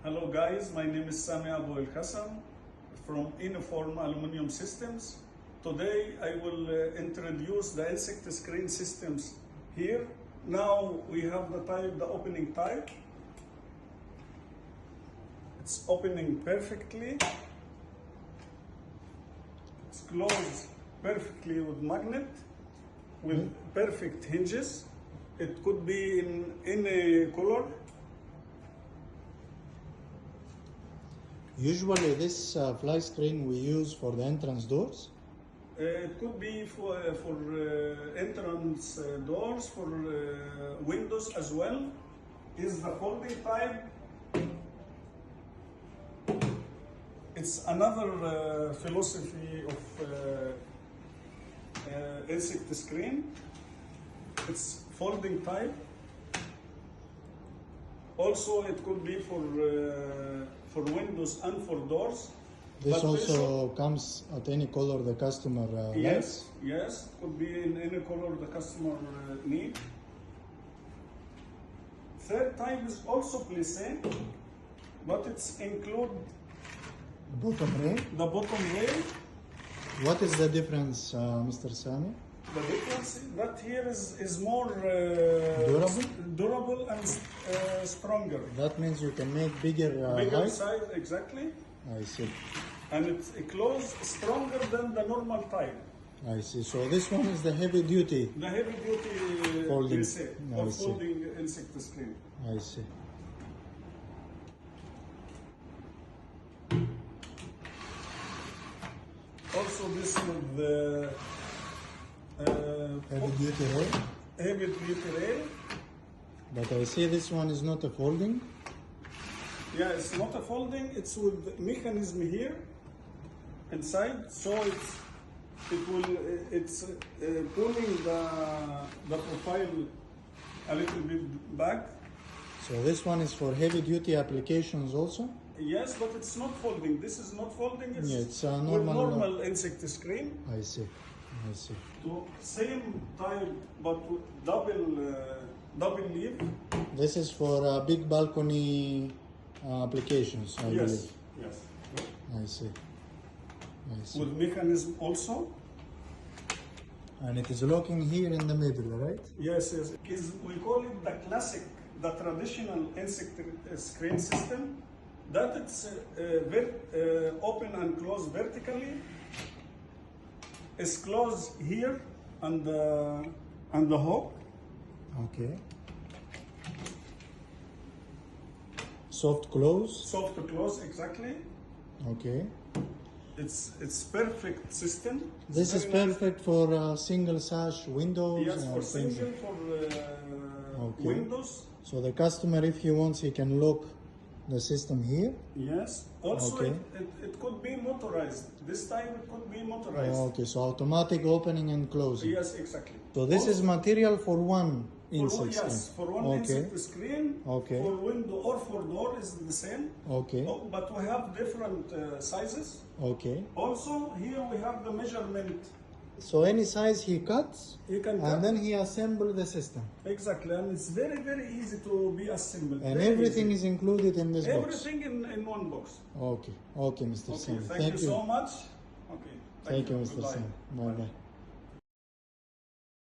Hello guys, my name is Sami Abu El Hassan from Inoform Aluminium Systems. Today I will introduce the insect screen systems here. Now we have the opening type. It's opening perfectly. It's closed perfectly with magnet, with perfect hinges. It could be in any color. Usually this fly screen we use for the entrance doors. It could be for entrance doors, for windows as well. Is the folding type. It's another philosophy of insect screen. It's folding type. Also, it could be for windows and for doors. This also comes at any color the customer likes. Yes, could be in any color the customer need. Third type is also plissé, but it's include Bottom rail. the bottom rail. What is the difference, Mr. Sami? The difference that here is more durable and stronger. That means you can make bigger Bigger height? size, exactly. I see. And it's closed stronger than the normal type. I see. So this one is the heavy duty. The heavy duty Folding. plissé, I or see. folding insect screen. I see. Also this with the Heavy duty rail. heavy duty rail. But I see this one is not a folding. Yeah, it's not a folding. It's with mechanism here inside, so it's pulling the profile a little bit back. So this one is for heavy duty applications also. Yes, but it's not folding. This is not folding. It's, Yeah, it's a with normal- normal insect screen. I see. I see. So same type, but with double leaf. This is for big balcony applications, I Yes, believe. yes. I see. I see. With mechanism also. And it is locking here in the middle, right? Yes, yes. We call it the classic, the traditional insect screen system. That it's open and closed vertically. It's closed here and the hook. Okay. Soft close. Soft to close, exactly. Okay. It's perfect system. It's This is very nice. perfect for single sash windows. Yes, and for things. single, for Okay. windows. So the customer, if he wants, he can lock the system here. Yes. Also, Okay. it could be motorized. This time it could be motorized. Okay, so automatic opening and closing. Yes, exactly. So this is material for one For insect yes, screen. for one Okay. insect screen, Okay. for window or for door is the same. Okay. Oh, but we have different sizes. Okay. Also, here we have the measurement. So any size he cuts, You can cut. and then he assembles the system. Exactly, and it's very, very easy to be assembled. And Very everything easy. is included in this box. Everything in one box. Okay. Okay, Mr. Okay, Sami. thank you so much. Okay. Thank you, Mr. Goodbye. Sami. Bye bye.